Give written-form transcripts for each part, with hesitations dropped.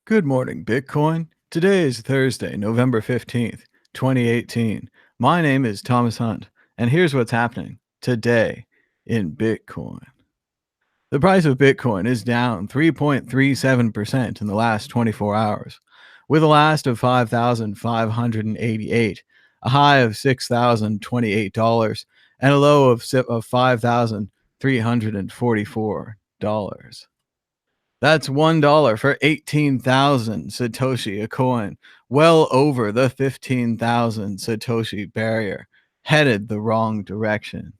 Good morning, Bitcoin. Today is Thursday, November 15th, 2018. My name is Thomas Hunt, and here's what's happening today in Bitcoin. The price of Bitcoin is down 3.37% in the last 24 hours, with a last of 5,588, a high of $6,028, and a low of $5,344. That's $1 for 18,000 Satoshi a coin, well over the 15,000 Satoshi barrier, headed the wrong direction.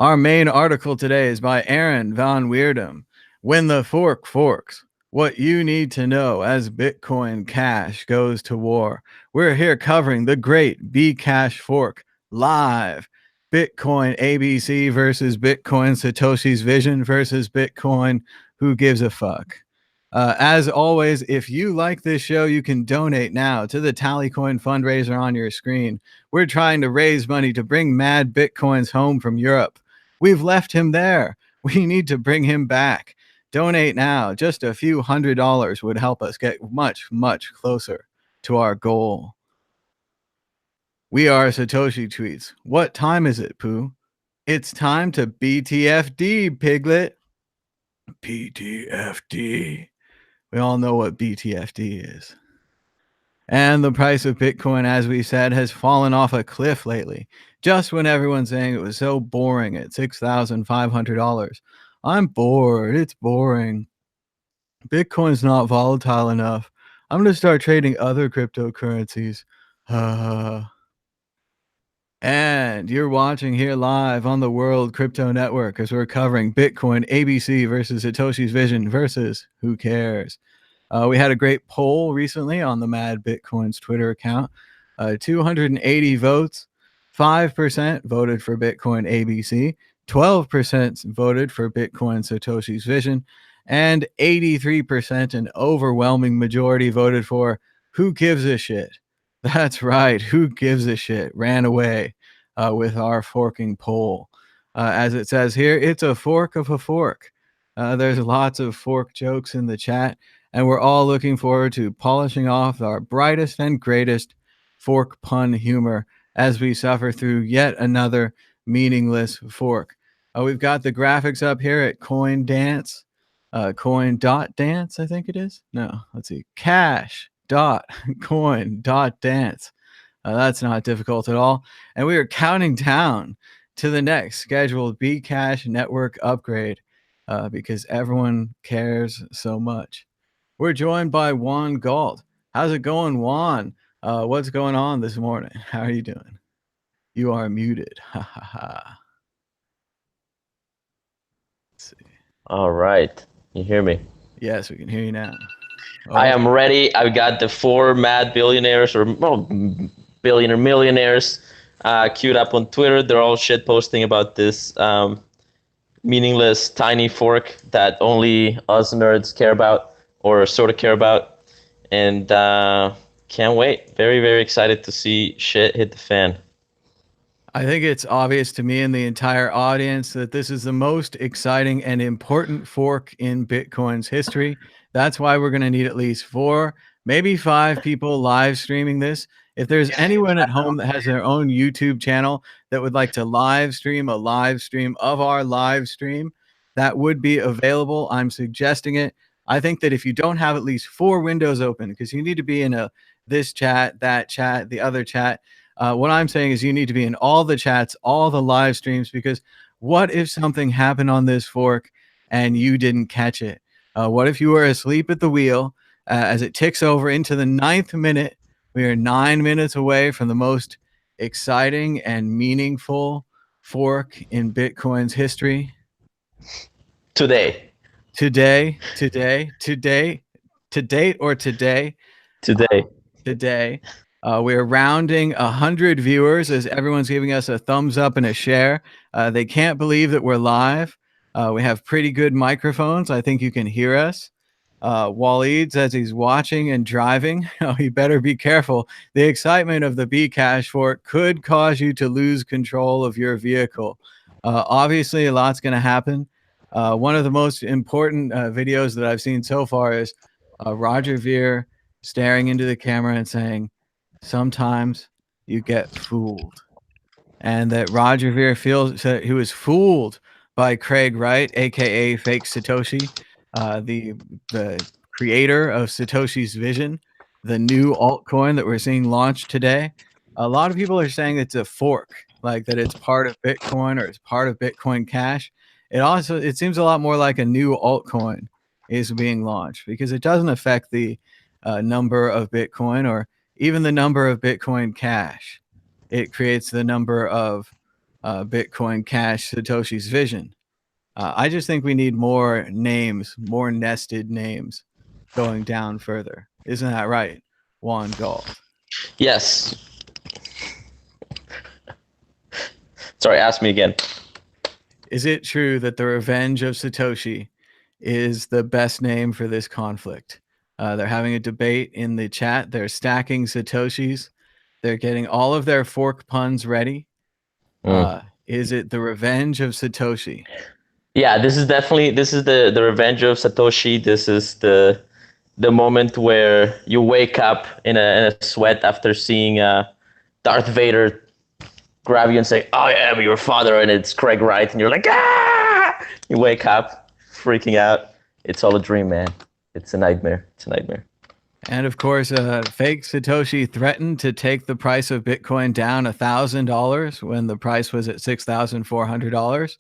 Our main article today is by Aaron Van Weerdum. When the fork forks, what you need to know as Bitcoin Cash goes to war. We're here covering the great Bcash fork live. Bitcoin ABC versus Bitcoin Satoshi's vision versus Bitcoin who gives a fuck. As always, if you like this show, you can donate now to the Tallycoin fundraiser on your screen. We're trying to raise money to bring mad Bitcoins home from Europe. We've left him there. We need to bring him back. Donate now. Just a few $100s would help us get much, much closer to our goal. We are Satoshi Tweets. What time is it, Pooh? It's time to BTFD, Piglet. BTFD. We all know what BTFD is. And the price of Bitcoin, as we said, has fallen off a cliff lately. Just when everyone's saying it was so boring at $6,500. I'm bored. It's boring. Bitcoin's not volatile enough. I'm going to start trading other cryptocurrencies. And you're watching here live on the World Crypto Network as we're covering Bitcoin ABC versus Satoshi's vision versus who cares. We had a great poll recently on the Mad Bitcoin's Twitter account. 280 votes. 5% voted for Bitcoin ABC. 12% voted for Bitcoin Satoshi's vision. And 83%, an overwhelming majority, voted for who gives a shit. That's right. Who gives a shit? Ran away with our forking poll. As it says here, it's a fork of a fork. There's lots of fork jokes in the chat, and we're all looking forward to polishing off our brightest and greatest fork pun humor as we suffer through yet another meaningless fork. We've got the graphics up here at Coin Dance. Coin.dance, I think it is. No, let's see. Cash.coin.dance. That's not difficult at all. And we are counting down to the next scheduled Bcash network upgrade because everyone cares so much. We're joined by Juan Galt. How's it going, Juan? What's going on this morning? How are you doing? You are muted. Ha ha ha. Let's see. All right. You hear me? Yes, we can hear you now. I am ready. I've got the four mad billionaires or billionaire millionaires queued up on Twitter. They're all shit posting about this meaningless tiny fork that only us nerds care about or sort of care about. And can't wait. Very, very excited to see shit hit the fan. I think it's obvious to me and the entire audience that this is the most exciting and important fork in Bitcoin's history. That's why we're going to need at least 4, maybe 5 people live streaming this. If there's anyone at home that has their own YouTube channel that would like to live stream a live stream of our live stream, that would be available. I'm suggesting it. I think that if you don't have at least 4 windows open, because you need to be in this chat, that chat, the other chat, what I'm saying is you need to be in all the chats, all the live streams, because what if something happened on this fork and you didn't catch it? What if you were asleep at the wheel as it ticks over into the 9th minute? We are 9 minutes away from the most exciting and meaningful fork in Bitcoin's history. Today. To date or today? Today. We're rounding 100 viewers as everyone's giving us a thumbs up and a share. They can't believe that we're live. We have pretty good microphones. I think you can hear us. Waleed says he's watching and driving. You better be careful. The excitement of the Bcash fork could cause you to lose control of your vehicle. Obviously, a lot's going to happen. One of the most important videos that I've seen so far is Roger Ver staring into the camera and saying, "Sometimes you get fooled." And that Roger Ver feels that he was fooled by Craig Wright, aka Fake Satoshi, the creator of Satoshi's Vision, the new altcoin that we're seeing launched today. A lot of people are saying it's a fork, like that it's part of Bitcoin or it's part of Bitcoin Cash. It seems a lot more like a new altcoin is being launched because it doesn't affect the number of Bitcoin or even the number of Bitcoin Cash. It creates the number of Bitcoin Cash Satoshi's Vision. I just think we need more names, more nested names going down further. Isn't that right, Juan Galt? Yes. Sorry, ask me again. Is it true that the Revenge of Satoshi is the best name for this conflict? They're having a debate in the chat. They're stacking Satoshis. They're getting all of their fork puns ready. Is it the Revenge of Satoshi? Yeah, this is the Revenge of Satoshi. This is the moment where you wake up in a sweat after seeing Darth Vader grab you and say, "I am your father," and it's Craig Wright, and you're like, "Ah!" You wake up, freaking out. It's all a dream, man. It's a nightmare. It's a nightmare. And of course, fake Satoshi threatened to take the price of Bitcoin down $1,000 when the price was at $6,400.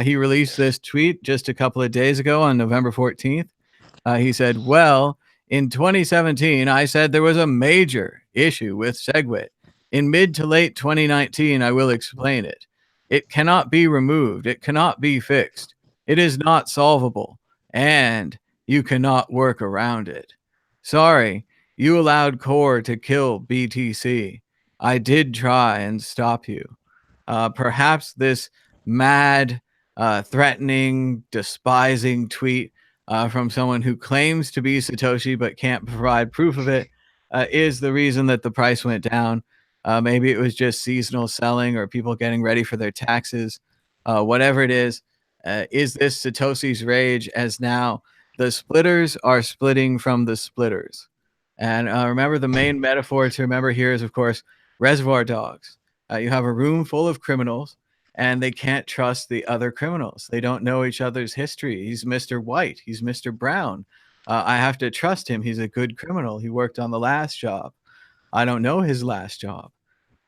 He released this tweet just a couple of days ago on November 14th. He said, "Well, in 2017, I said there was a major issue with SegWit. In mid to late 2019, I will explain it. It cannot be removed. It cannot be fixed. It is not solvable. And you cannot work around it. Sorry, you allowed Core to kill BTC. I did try and stop you. Perhaps this mad, threatening, despising tweet from someone who claims to be Satoshi but can't provide proof of it is the reason that the price went down. Maybe it was just seasonal selling or people getting ready for their taxes. Whatever it is this Satoshi's rage as now the splitters are splitting from the splitters? And remember, the main metaphor to remember here is, of course, Reservoir Dogs. You have a room full of criminals and they can't trust the other criminals. They don't know each other's history. He's Mr. White. He's Mr. Brown. I have to trust him. He's a good criminal. He worked on the last job. I don't know his last job.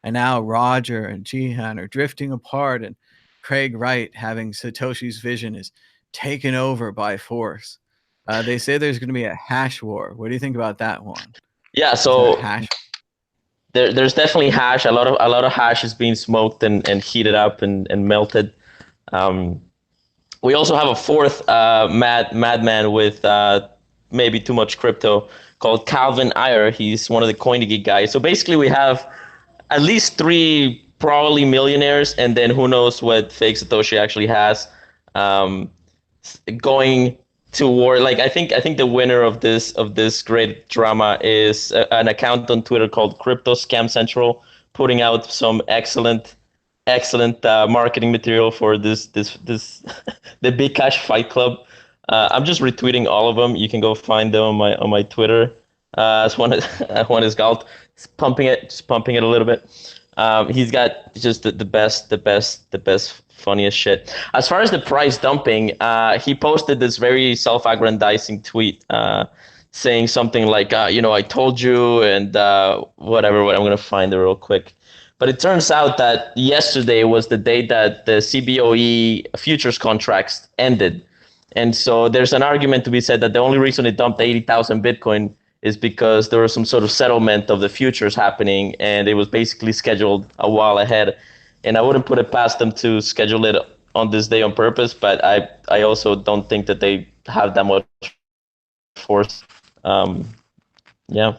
And now Roger and Jihan are drifting apart, and Craig Wright, having Satoshi's vision, is taken over by force. They say there's going to be a hash war. What do you think about that one? Yeah, Is there a so hash? there's definitely hash. A lot of hash is being smoked and heated up and melted. We also have a fourth madman with maybe too much crypto called Calvin Ayer. He's one of the CoinGeek guys. So basically, we have at least three probably millionaires, and then who knows what fake Satoshi actually has going to war. Like I think the winner of this great drama is an account on Twitter called Crypto Scam Central, putting out some excellent marketing material for this the Bcash Fight Club. I'm just retweeting all of them. You can go find them on my Twitter. As one is Galt, pumping it a little bit. He's got just the best, funniest shit. As far as the price dumping, he posted this very self-aggrandizing tweet saying something like, I told you, and whatever. I'm gonna find it real quick. But it turns out that yesterday was the day that the CBOE futures contracts ended. And so there's an argument to be said that the only reason it dumped 80,000 Bitcoin is because there was some sort of settlement of the futures happening, and it was basically scheduled a while ahead. And I wouldn't put it past them to schedule it on this day on purpose, but I also don't think that they have that much force. Yeah.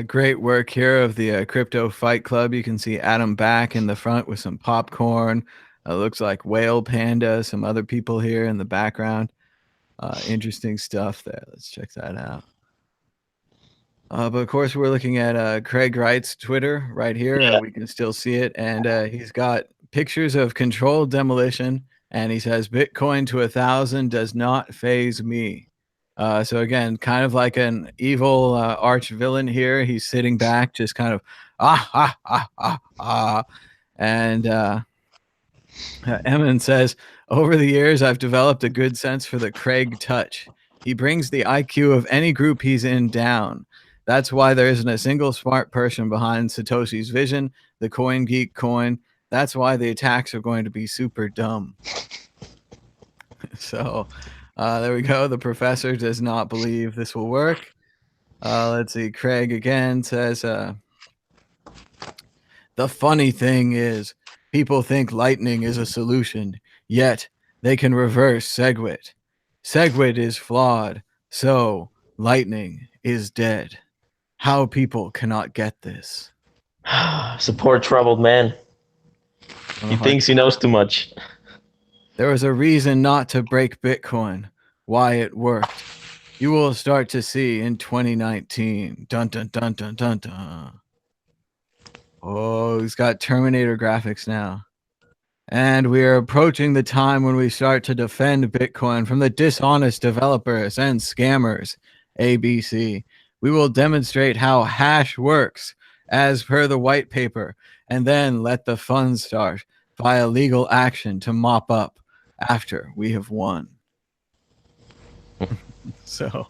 Great work here of the Crypto Fight Club. You can see Adam back in the front with some popcorn. Looks like Whale Panda, some other people here in the background. Interesting stuff there. Let's check that out. But of course, we're looking at Craig Wright's Twitter right here. Yeah. We can still see it. And he's got pictures of controlled demolition. And he says, Bitcoin to 1,000 does not faze me. So again, kind of like an evil arch villain here. He's sitting back, just kind of and Emin says, over the years, I've developed a good sense for the Craig touch. He brings the IQ of any group he's in down. That's why there isn't a single smart person behind Satoshi's vision, the Coin Geek coin. That's why the attacks are going to be super dumb. So there we go. The professor does not believe this will work. Let's see. Craig again says, the funny thing is, people think lightning is a solution, yet they can reverse SegWit. SegWit is flawed, so lightning is dead. How people cannot get this. Support troubled man. He thinks he knows too much. There was a reason not to break Bitcoin, why it worked. You will start to see in 2019. Dun dun dun dun dun dun. Oh, he's got Terminator graphics now. And we are approaching the time when we start to defend Bitcoin from the dishonest developers and scammers. ABC. We will demonstrate how hash works as per the white paper, and then let the fun start via legal action to mop up after we have won. So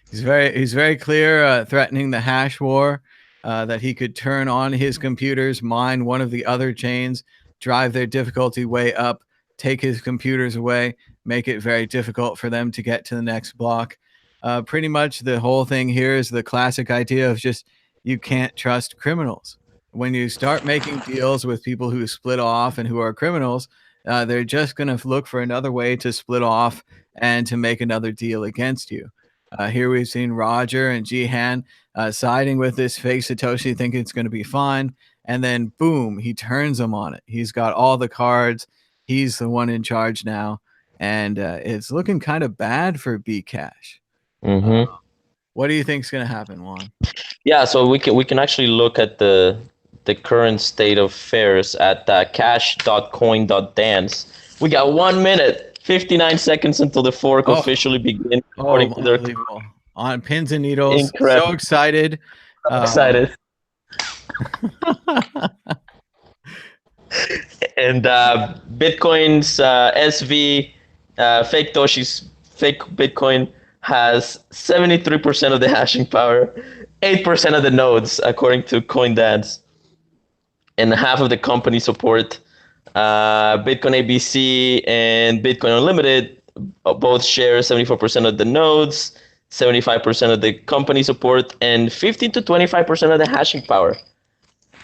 he's very clear, threatening the hash war, that he could turn on his computers, mine one of the other chains, drive their difficulty way up, take his computers away, make it very difficult for them to get to the next block. Pretty much the whole thing here is the classic idea of just you can't trust criminals. When you start making deals with people who split off and who are criminals, they're just going to look for another way to split off and to make another deal against you. Here we've seen Roger and Jihan siding with this fake Satoshi, thinking it's going to be fine. And then, boom, he turns them on it. He's got all the cards. He's the one in charge now. And it's looking kind of bad for Bcash. Mm-hmm. What do you think is going to happen, Juan? Yeah, so we can actually look at the current state of affairs at cash.coin.dance. We got 1 minute, 59 seconds until the fork officially begins. According to their on pins and needles. Incredible. So excited. Excited. And Bitcoin's SV, fake Toshi's fake Bitcoin, has 73% of the hashing power, 8% of the nodes, according to CoinDance, and half of the company support. Bitcoin ABC and Bitcoin Unlimited both share 74% of the nodes, 75% of the company support, and 15 to 25% of the hashing power.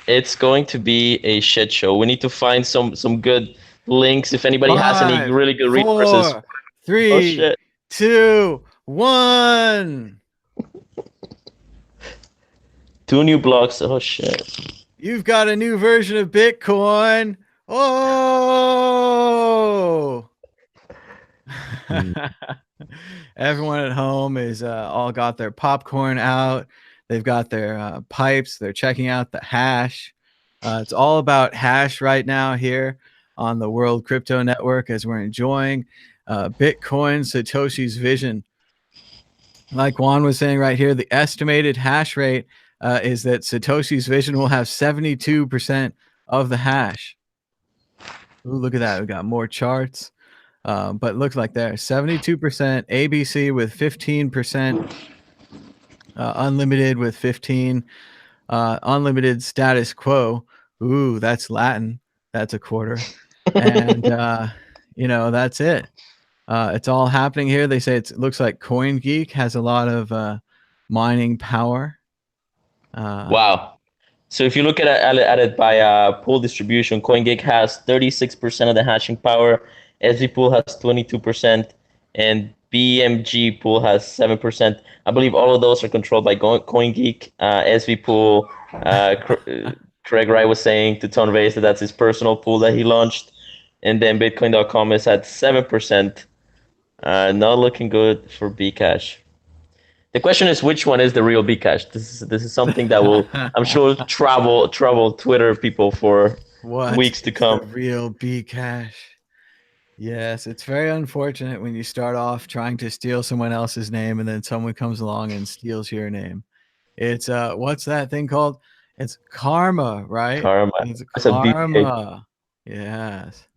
It's going to be a shit show. We need to find some good links if anybody has any really good resources. 4, 3, 2, 1. 2 new blocks. Oh shit. You've got a new version of Bitcoin. Oh. Everyone at home is all got their popcorn out. They've got their pipes. They're checking out the hash. It's all about hash right now here on the World Crypto Network as we're enjoying Bitcoin Satoshi's vision. Like Juan was saying right here, the estimated hash rate is that Satoshi's vision will have 72% of the hash. Ooh, look at that. We got more charts. But it looks like there 72%, ABC with 15%, unlimited with 15, unlimited status quo. Ooh, that's Latin. That's a quarter. And, that's it. It's all happening here. They say it looks like CoinGeek has a lot of mining power. Wow. So if you look at it by pool distribution, CoinGeek has 36% of the hashing power, SV pool has 22%, and BMG pool has 7%. I believe all of those are controlled by CoinGeek. SV pool, Craig Wright was saying to Tone Vase that that's his personal pool that he launched. And then Bitcoin.com is at 7%. Not looking good for Bcash. The question is, which one is the real Bcash? This is something that will, I'm sure, trouble Twitter people for weeks to come. The real Bcash. Yes, it's very unfortunate when you start off trying to steal someone else's name and then someone comes along and steals your name. It's what's that thing called? It's karma, right? Karma. It's It's a BK. karma. Yes.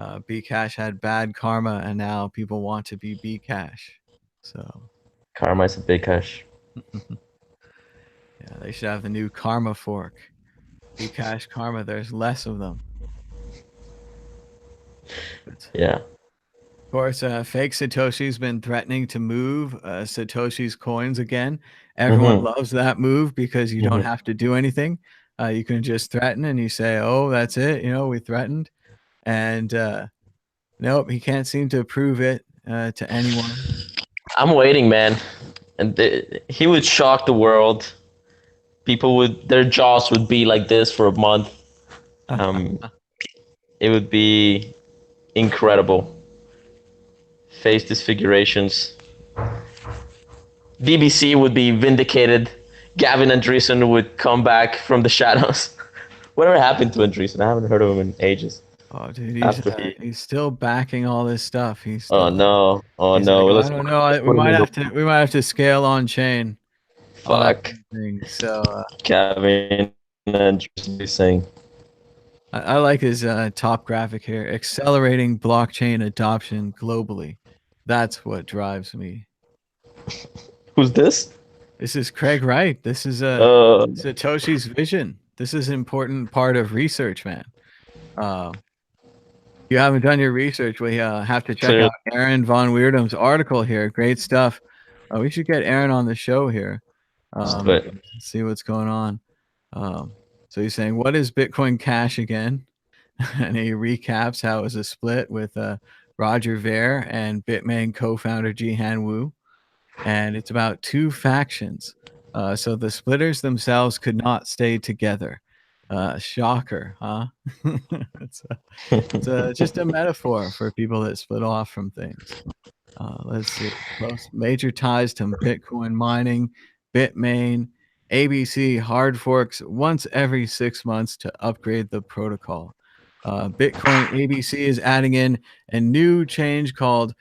Bcash had bad karma and now people want to be Bcash. So Karma is a big cash. yeah, they should have the new karma fork. Bcash karma, there's less of them. But Yeah. of course, fake Satoshi's been threatening to move Satoshi's coins again. Everyone Mm-hmm. loves that move because you don't Mm-hmm. have to do anything. You can just threaten and you say, "Oh, that's it. You know, we threatened." And nope, he can't seem to prove it to anyone. I'm waiting, man. And he would shock the world. People would, their jaws would be like this for a month. Um, it would be incredible. Face disfigurations. BBC would be vindicated. Gavin Andresen would come back from the shadows. Whatever happened to Andresen? I haven't heard of him in ages. Oh, dude, After he, he's still backing all this stuff. He's oh still no, oh he's no. like, I Let's don't know. put him in the We might have to scale on chain all that fuck. thing. So Gavin Andresen saying, I like his top graphic here: accelerating blockchain adoption globally. That's what drives me. "Who's this?" This is Craig Wright. This is Uh, Satoshi's vision. This is an important part of research, man. Uh, you haven't done your research, we have to check clearly, out Aaron von Weirdum's article here. Great stuff. We should get Aaron on the show here. but See what's going on. Um, so he's saying, what is Bitcoin Cash again? And he recaps how it was a split with Roger Ver and Bitmain co-founder Jihan Wu. And it's about two factions. So the splitters themselves could not stay together. Shocker, huh? it's just a metaphor for people that split off from things. Let's see. Most major ties to Bitcoin mining, Bitmain, ABC hard forks once every 6 months to upgrade the protocol. Bitcoin ABC is adding in a new change called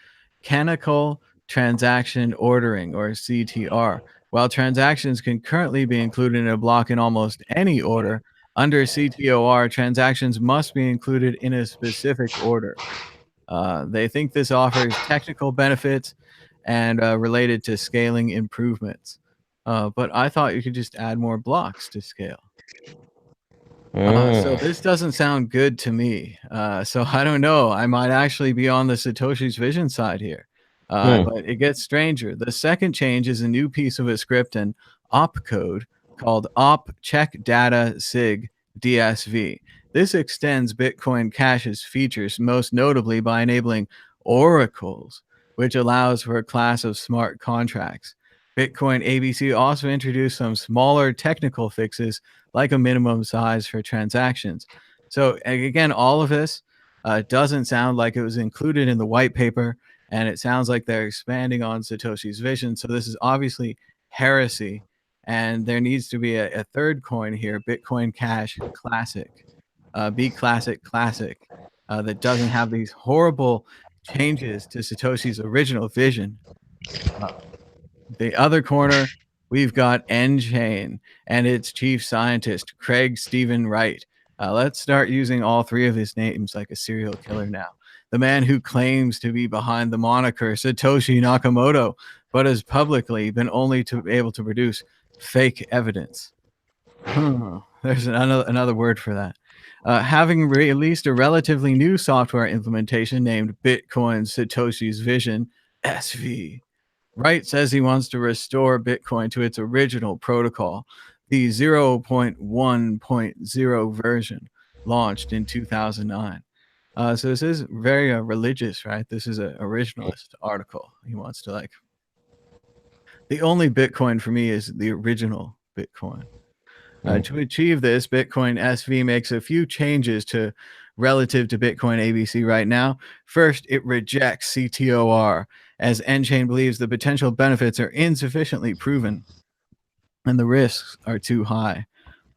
Canonical Transaction Ordering, or CTR. While transactions can currently be included in a block in almost any order, under CTOR, transactions must be included in a specific order. They think this offers technical benefits and related to scaling improvements. But I thought you could just add more blocks to scale. So mm, this doesn't sound good to me. So I don't know. I might actually be on the Satoshi's vision side here. hmm. But it gets stranger. The second change is a new piece of a script and opcode called op check data sig DSV. This extends Bitcoin Cash's features, most notably by enabling oracles, which allows for a class of smart contracts. Bitcoin ABC also introduced some smaller technical fixes like a minimum size for transactions. So again, all of this doesn't sound like it was included in the white paper, and it sounds like they're expanding on Satoshi's vision. So this is obviously heresy, and there needs to be a third coin here, Bitcoin Cash Classic, B Classic Classic, that doesn't have these horrible changes to Satoshi's original vision. The other corner, we've got nChain and its chief scientist, Craig Stephen Wright. Let's start using all three of his names like a serial killer now. The man who claims to be behind the moniker Satoshi Nakamoto, but has publicly been only to be able to produce fake evidence. There's another word for that. Having released a relatively new software implementation named Bitcoin Satoshi's Vision, SV, Wright says he wants to restore Bitcoin to its original protocol, the 0.1.0 version launched in 2009. So this is very religious, right? This is an originalist article. He wants to like, the only Bitcoin for me is the original Bitcoin. To achieve this, Bitcoin SV makes a few changes to relative to Bitcoin ABC right now. First, it rejects CTOR, as nChain believes the potential benefits are insufficiently proven and the risks are too high.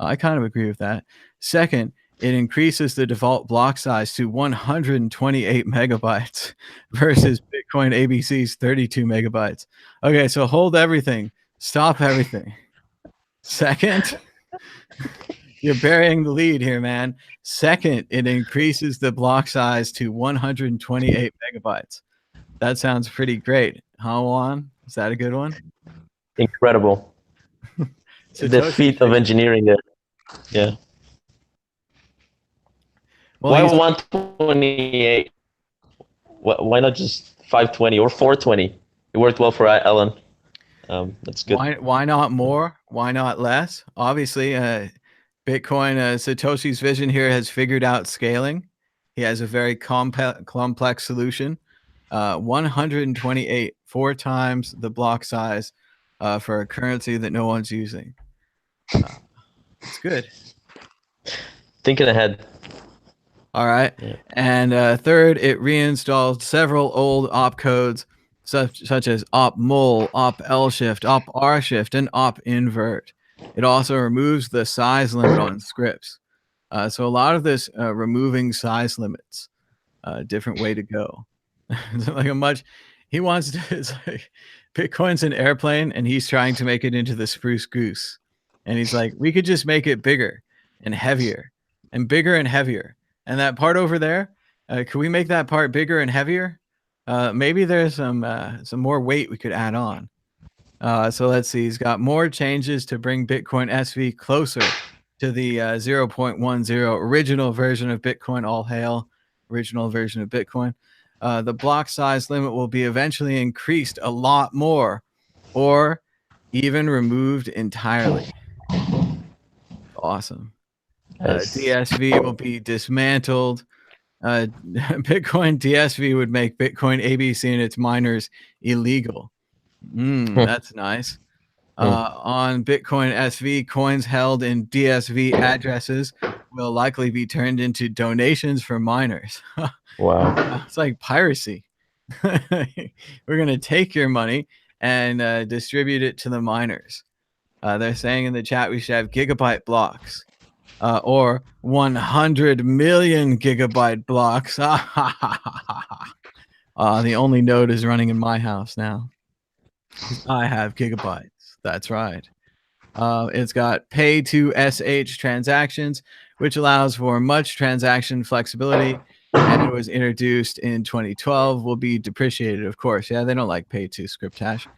I kind of agree with that. Second, it increases the default block size to 128 megabytes versus Bitcoin ABC's 32 megabytes. Okay, so hold everything. Stop everything. Second, you're burying the lead here, man. Second, it increases the block size to 128 megabytes. That sounds pretty great. Huh, Juan? Is that a good one? Incredible. The feat of engineering there. Yeah. Well, why 128? Why not just 520 or 420? It worked well for Ellen. That's good. Why not more? Why not less? Obviously, Bitcoin, Satoshi's vision here has figured out scaling. He has a very complex solution. 128, 4 times the block size for a currency that no one's using. It's good. Thinking ahead. All right. Yeah. And third, it reinstalled several old opcodes such as opmul, oplShift, oprshift, and opinvert. It also removes the size limit on scripts. So a lot of this removing size limits, different way to go. It's like he wants to, it's like Bitcoin's an airplane and he's trying to make it into the spruce goose. And he's like, we could just make it bigger and heavier and bigger and heavier. And that part over there, could we make that part bigger and heavier? Maybe there's some more weight we could add on. So let's see. He's got more changes to bring Bitcoin SV closer to the 0.10 original version of Bitcoin. All hail, original version of Bitcoin. The block size limit will be eventually increased a lot more, or even removed entirely. Awesome. DSV will be dismantled. Bitcoin DSV would make Bitcoin ABC and its miners illegal. That's nice. On Bitcoin SV, coins held in DSV addresses will likely be turned into donations for miners. Wow. It's like piracy. We're going to take your money and distribute it to the miners. They're saying in the chat we should have gigabyte blocks. Or 100 million gigabyte blocks. The only node is running in my house now. I have gigabytes. That's right. It's got pay to SH transactions, which allows for much transaction flexibility, and it was introduced in 2012. Will be depreciated, of course. Yeah, they don't like pay to script hash.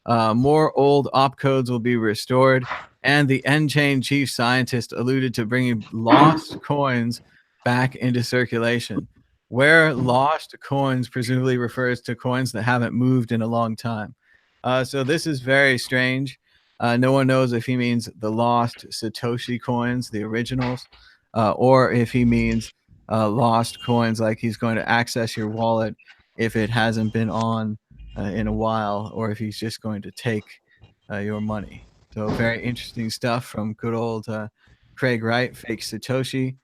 More old opcodes will be restored, and the N-Chain chief scientist alluded to bringing lost coins back into circulation. Where lost coins presumably refers to coins that haven't moved in a long time. So this is very strange. No one knows if he means the lost Satoshi coins, the originals, or if he means lost coins like he's going to access your wallet if it hasn't been on in a while, or if he's just going to take your money. So very interesting stuff from good old Craig Wright, fake Satoshi.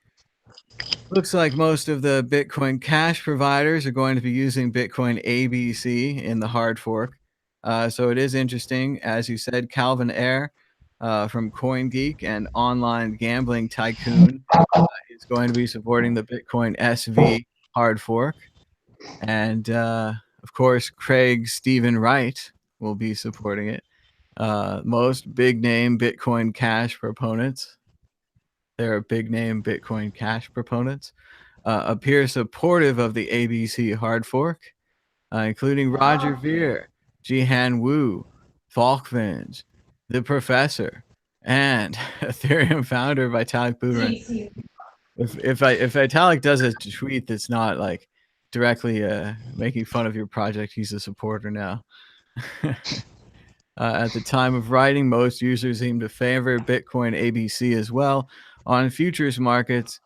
Looks like most of the Bitcoin Cash providers are going to be using Bitcoin ABC in the hard fork. So it is interesting, as you said, Calvin Ayre from CoinGeek and online gambling tycoon is going to be supporting the Bitcoin SV hard fork. And of course, Craig Stephen Wright will be supporting it. Most big name Bitcoin Cash proponents, there are big name Bitcoin Cash proponents, appear supportive of the ABC hard fork, including Roger Ver, Jihan Wu, Falkvinge, the Professor, and Ethereum founder Vitalik Buterin. If Vitalik does a tweet that's not like directly making fun of your project, he's a supporter now. At the time of writing, most users seem to favor Bitcoin ABC as well. On futures markets,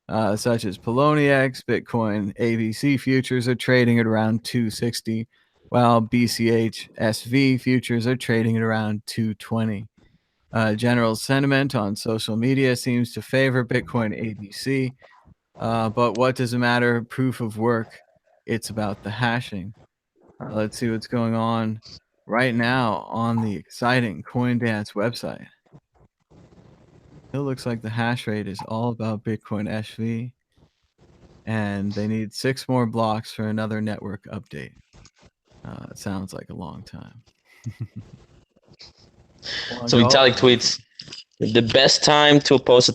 such as Poloniex, Bitcoin ABC futures are trading at around 260, while BCH SV futures are trading at around 220. General sentiment on social media seems to favor Bitcoin ABC, but what does it matter? Proof of work. It's about the hashing. Let's see what's going on right now on the exciting CoinDance website. It looks like the hash rate is all about Bitcoin SV, and they need 6 more blocks for another network update. It sounds like a long time. So Vitalik tweets, the best time to oppose a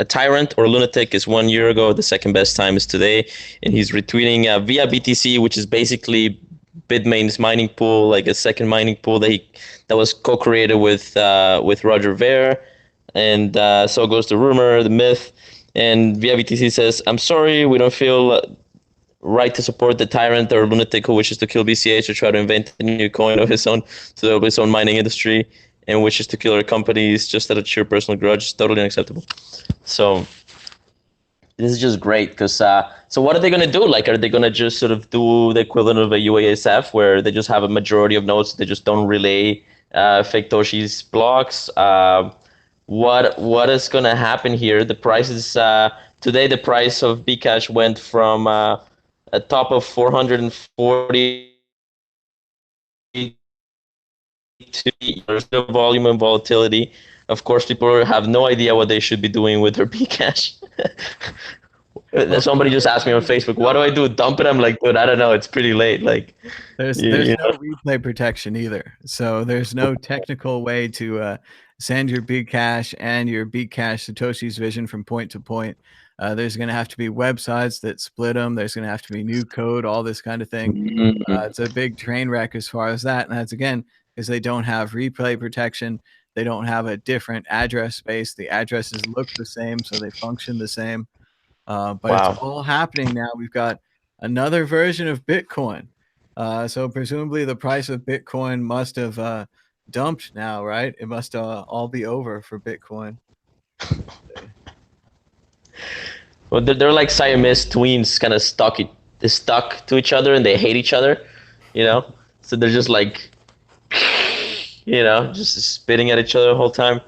tyrant or lunatic is 1 year ago. The second best time is today. And he's retweeting via BTC, which is basically Bitmain's mining pool, like a second mining pool that was co-created with Roger Ver. And so goes the rumor, the myth. And via BTC says, I'm sorry, we don't feel right to support the tyrant or lunatic who wishes to kill BCH or try to invent a new coin of his own to develop his own mining industry and wishes to kill our companies just out of sheer personal grudge. It's totally unacceptable. So this is just great because so what are they going to do? Like, are they going to just sort of do the equivalent of a UASF where they just have a majority of nodes, they just don't relay fake Toshi's blocks? What is going to happen here? The price is today. The price of Bcash went from a top of 440 to there's no volume and volatility. Of course, people have no idea what they should be doing with their Bcash. Somebody just asked me on Facebook, "What do I do? Dump it?" I'm like, "Dude, I don't know. It's pretty late." Like, there's no replay protection either, so there's no technical way to send your Bcash and your Bcash Satoshi's vision from point to point. There's going to have to be websites that split them. There's going to have to be new code, all this kind of thing. It's a big train wreck as far as that. And that's, again, because they don't have replay protection. They don't have a different address space. The addresses look the same, so they function the same. But It's all happening now. We've got another version of Bitcoin. So presumably the price of Bitcoin must have dumped now, right? It must all be over for Bitcoin. Well, they're like Siamese twins, kind of stuck to each other, and they hate each other, you know. So they're just like, you know, just spitting at each other the whole time.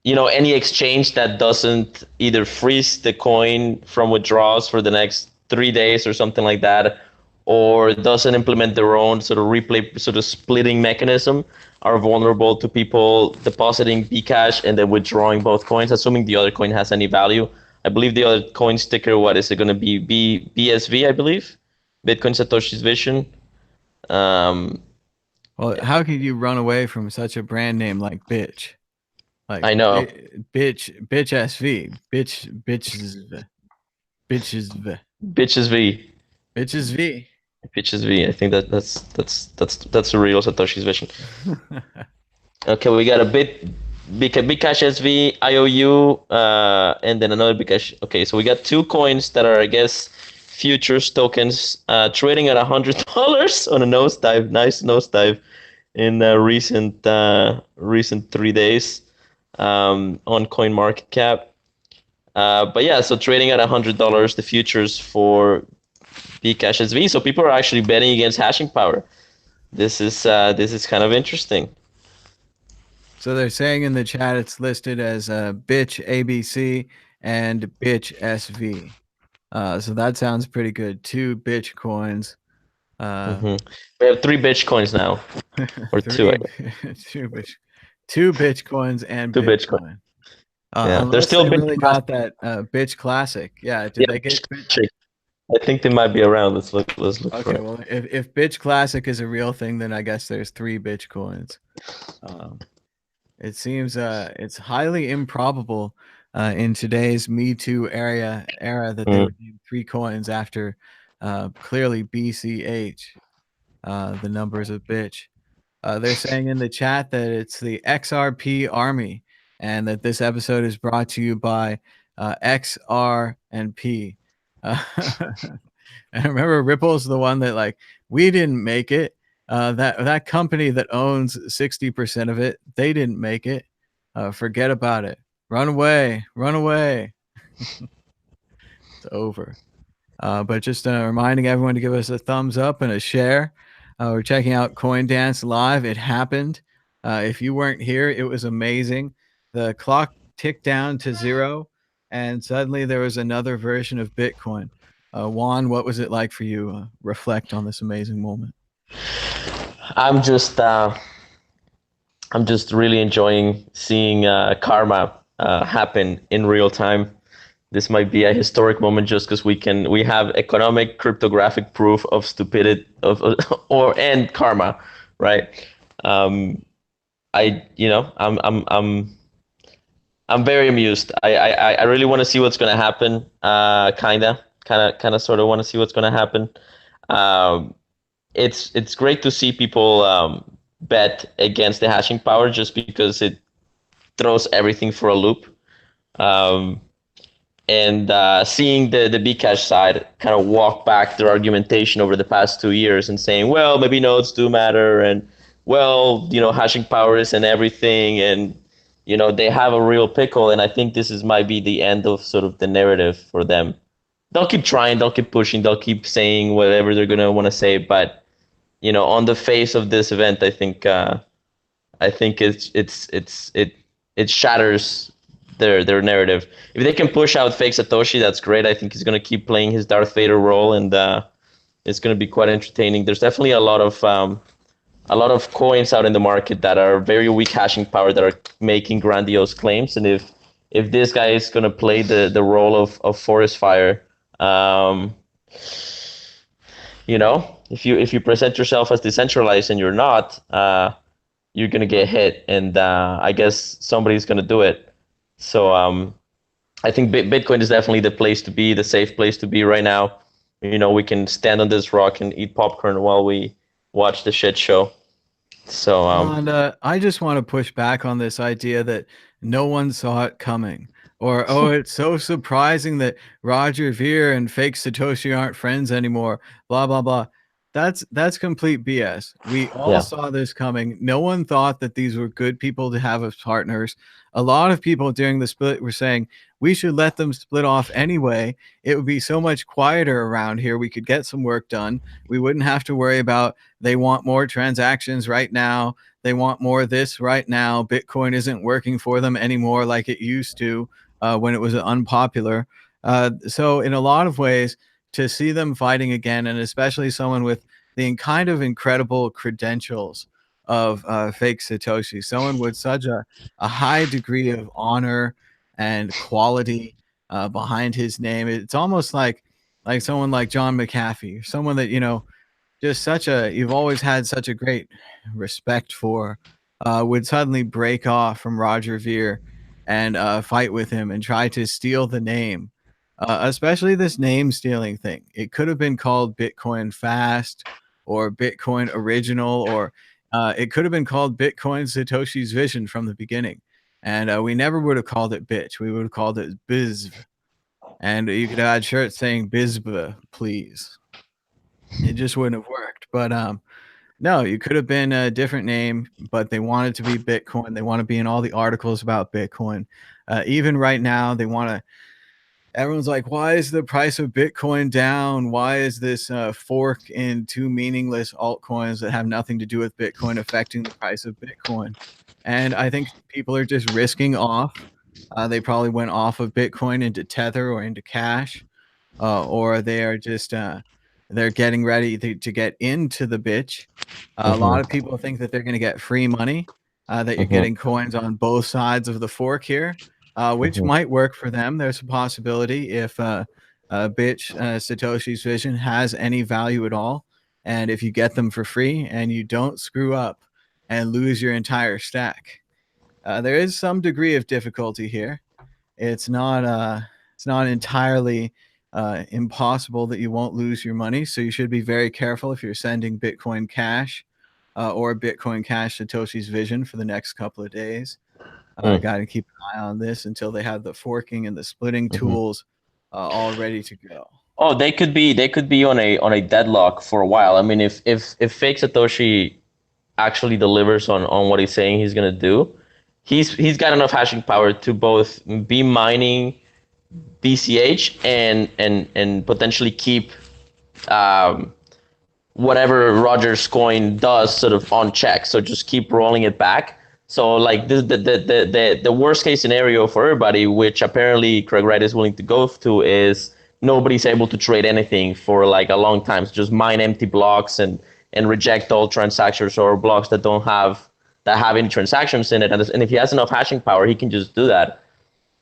You know, any exchange that doesn't either freeze the coin from withdrawals for the next 3 days or something like that, or doesn't implement their own sort of replay, sort of splitting mechanism, are vulnerable to people depositing Bcash and then withdrawing both coins, assuming the other coin has any value. I believe the other coin sticker, what is it going to be? BSV, I believe. Bitcoin Satoshi's Vision. Well, how could you run away from such a brand name like Bitch? Like, I know. Bitch SV. Bitches V. Bitches V. Bitches V. Bitches V. I think that's a real Satoshi's Vision. Okay, we got a Bcash SV IOU, and then another Bcash. Okay, so we got 2 coins that are, I guess, futures tokens, trading at $100 on a nosedive, nice nosedive in recent 3 days on CoinMarketCap. But yeah, so trading at $100, the futures for Bcash SV. So people are actually betting against hashing power. This is kind of interesting. So they're saying in the chat it's listed as Bitch ABC and Bitch SV. So that sounds pretty good. 2 Bitch coins. We have 3 Bitch coins now, or 2. 2 Bitch coins and 2 Bitcoin. Yeah, they're still really got that Bitch Classic. Yeah, did they get Bitch? I think they might be around. Let's look. Okay, for it. Well, if Bitch Classic is a real thing, then I guess there's 3 Bitch coins. It seems it's highly improbable in today's Me Too era that they would name 3 coins after clearly BCH, the numbers of bitch. They're saying in the chat that it's the XRP Army, and that this episode is brought to you by XR and P. And remember, Ripple's the one that, like, we didn't make it. That company that owns 60% of it, they didn't make it. Forget about it. Run away. It's over. But just reminding everyone to give us a thumbs up and a share. We're checking out CoinDance live. It happened. If you weren't here, it was amazing. The clock ticked down to 0, and suddenly there was another version of Bitcoin. Juan, what was it like for you? Reflect on this amazing moment. I'm just I'm just really enjoying seeing karma happen in real time. This might be a historic moment just because we have economic cryptographic proof of stupidity of or and karma, right? Um, I you know I'm very amused. I really want to see what's going to happen. Kinda sort of want to see what's going to happen. Um, it's great to see people bet against the hashing power just because it throws everything for a loop. Um, and seeing the Bcash side kind of walk back their argumentation over the past 2 years and saying, well, maybe nodes do matter, and well, hashing power isn't everything, and they have a real pickle, and I think this is might be the end of sort of the narrative for them. They'll keep trying, they'll keep pushing, they'll keep saying whatever they're gonna want to say, but on the face of this event, I think it shatters their narrative. If they can push out fake Satoshi, that's great. I think he's gonna keep playing his Darth Vader role, and it's gonna be quite entertaining. There's definitely a lot of coins out in the market that are very weak hashing power that are making grandiose claims, and if this guy is gonna play the role of forest fire, um, if you present yourself as decentralized and you're not, you're gonna get hit, and I guess somebody's gonna do it. So I think Bitcoin is definitely the place to be, the safe place to be right now. We can stand on this rock and eat popcorn while we watch the shit show. So And I just want to push back on this idea that no one saw it coming, or oh, it's so surprising that Roger Ver and fake Satoshi aren't friends anymore. Blah blah blah. That's complete BS. We all yeah. saw this coming. No one thought that these were good people to have as partners. A lot of people during the split were saying we should let them split off anyway. It would be so much quieter around here. We could get some work done. We wouldn't have to worry about they want more transactions right now. They want more of this right now. Bitcoin isn't working for them anymore like it used to when it was unpopular. So in a lot of ways, to see them fighting again, and especially someone with the kind of incredible credentials of fake Satoshi, someone with such a high degree of honor and quality behind his name. It's almost like someone like John McAfee, someone that just you've always had such a great respect for, would suddenly break off from Roger Ver and fight with him and try to steal the name, especially this name stealing thing. It could have been called Bitcoin Fast or Bitcoin Original, or it could have been called Bitcoin Satoshi's Vision from the beginning. And we never would have called it Bitch. We would have called it BISV. And you could add shirts saying BISV, please. It just wouldn't have worked. But no, you could have been a different name, but they wanted to be Bitcoin. They want to be in all the articles about Bitcoin. Even right now, they want to. Everyone's like, why is the price of Bitcoin down? Why is this fork in two meaningless altcoins that have nothing to do with Bitcoin affecting the price of Bitcoin? And I think people are just risking off. They probably went off of Bitcoin into Tether or into Cash, or they are just they're getting ready to get into the bitch. A lot of people think that they're going to get free money, that you're getting coins on both sides of the fork here, which might work for them. There's a possibility if bitch Satoshi's Vision has any value at all, and if you get them for free and you don't screw up and lose your entire stack. There is some degree of difficulty here. It's not entirely impossible that you won't lose your money. So you should be very careful if you're sending Bitcoin Cash or Bitcoin Cash Satoshi's Vision for the next couple of days. Got to keep an eye on this until they have the forking and the splitting tools all ready to go. Oh, they could be on a deadlock for a while. I mean, if fake Satoshi actually delivers on what he's saying he's gonna do, he's got enough hashing power to both be mining BCH and potentially keep whatever Roger's coin does sort of on check. So just keep rolling it back. So like the worst case scenario for everybody, which apparently Craig Wright is willing to go to, is nobody's able to trade anything for like a long time. So just mine empty blocks and reject all transactions or blocks that that have any transactions in it, and if he has enough hashing power, he can just do that.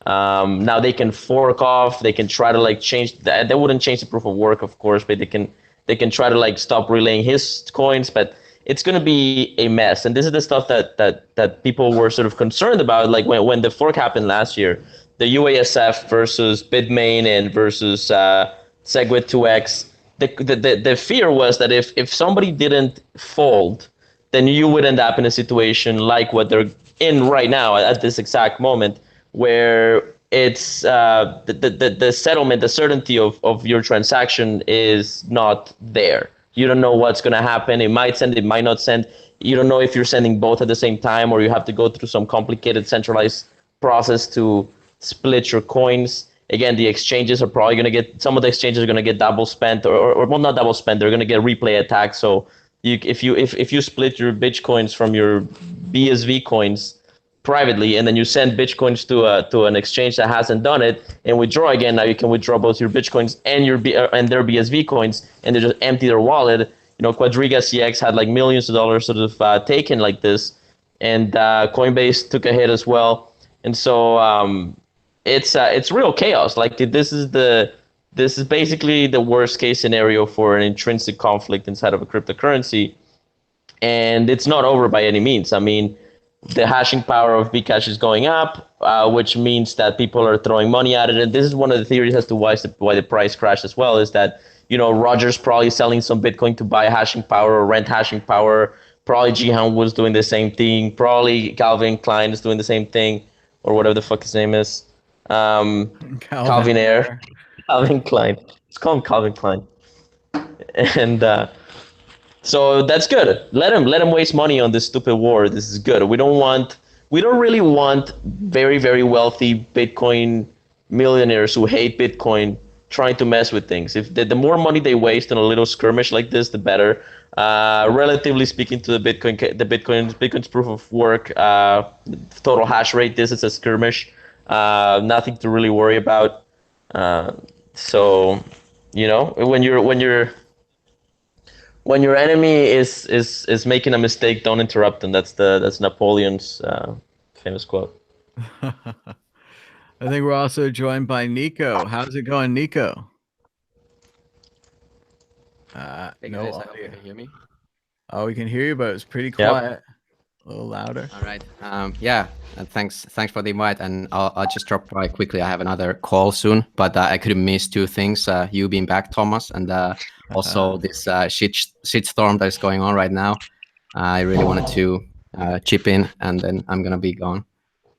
Now they can fork off. They can try to like change that. They wouldn't change the proof of work, of course, but they can try to like stop relaying his coins. But it's going to be a mess. And this is the stuff that people were sort of concerned about. Like when the fork happened last year, the UASF versus Bitmain and versus SegWit 2x. The fear was that if somebody didn't fold, then you would end up in a situation like what they're in right now at this exact moment, where it's the settlement, the certainty of your transaction is not there. You don't know what's going to happen. It might send, it might not send. You don't know if you're sending both at the same time, or you have to go through some complicated centralized process to split your coins. Again, the exchanges are probably going to get, some of the exchanges are going to get double spent, or well, not double spent. They're going to get replay attacks. So if you split your Bitcoins from your BSV coins privately, and then you send Bitcoins to an exchange that hasn't done it and withdraw again, now you can withdraw both your Bitcoins and and their BSV coins, and they just empty their wallet. Quadriga CX had like millions of dollars sort of taken like this, and Coinbase took a hit as well. And so it's real chaos. Like this is basically the worst case scenario for an intrinsic conflict inside of a cryptocurrency, and it's not over by any means. I mean, the hashing power of Bcash is going up, which means that people are throwing money at it. And this is one of the theories as to why the price crashed as well, is that, Roger's probably selling some Bitcoin to buy hashing power or rent hashing power. Probably Jihan was doing the same thing. Probably Calvin Klein is doing the same thing, or whatever the fuck his name is. Calvin Air. Calvin Klein. Let's call him Calvin Klein. And so that's good. Let him waste money on this stupid war. This is good. We don't really want very, very wealthy Bitcoin millionaires who hate Bitcoin trying to mess with things. If the more money they waste on a little skirmish like this, the better. Relatively speaking to Bitcoin's proof of work, total hash rate, this is a skirmish. Nothing to really worry about. So, when your enemy is making a mistake, don't interrupt them. That's Napoleon's famous quote. I think we're also joined by Nico. How's it going, Nico? Hey no guys, I hope audio. you can hear me. Oh, we can hear you, but it's pretty quiet. A little louder. All right. Yeah. Thanks for the invite, and I'll just drop by quickly. I have another call soon, but I couldn't miss two things: you being back, Thomas, and also this shitstorm that is going on right now. I really wanted to chip in, and then I'm gonna be gone.